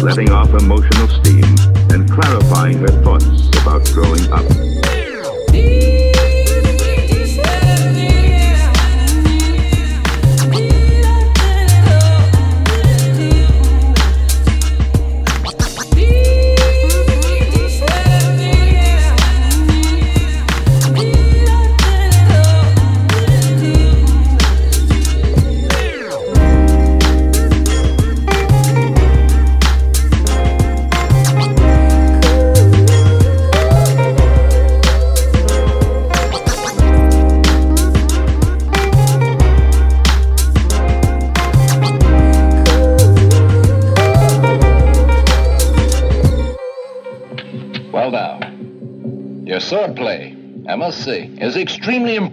letting off emotional steam and clarifying her thoughts about growing up. Well now, your swordplay, I must say, is extremely impressive.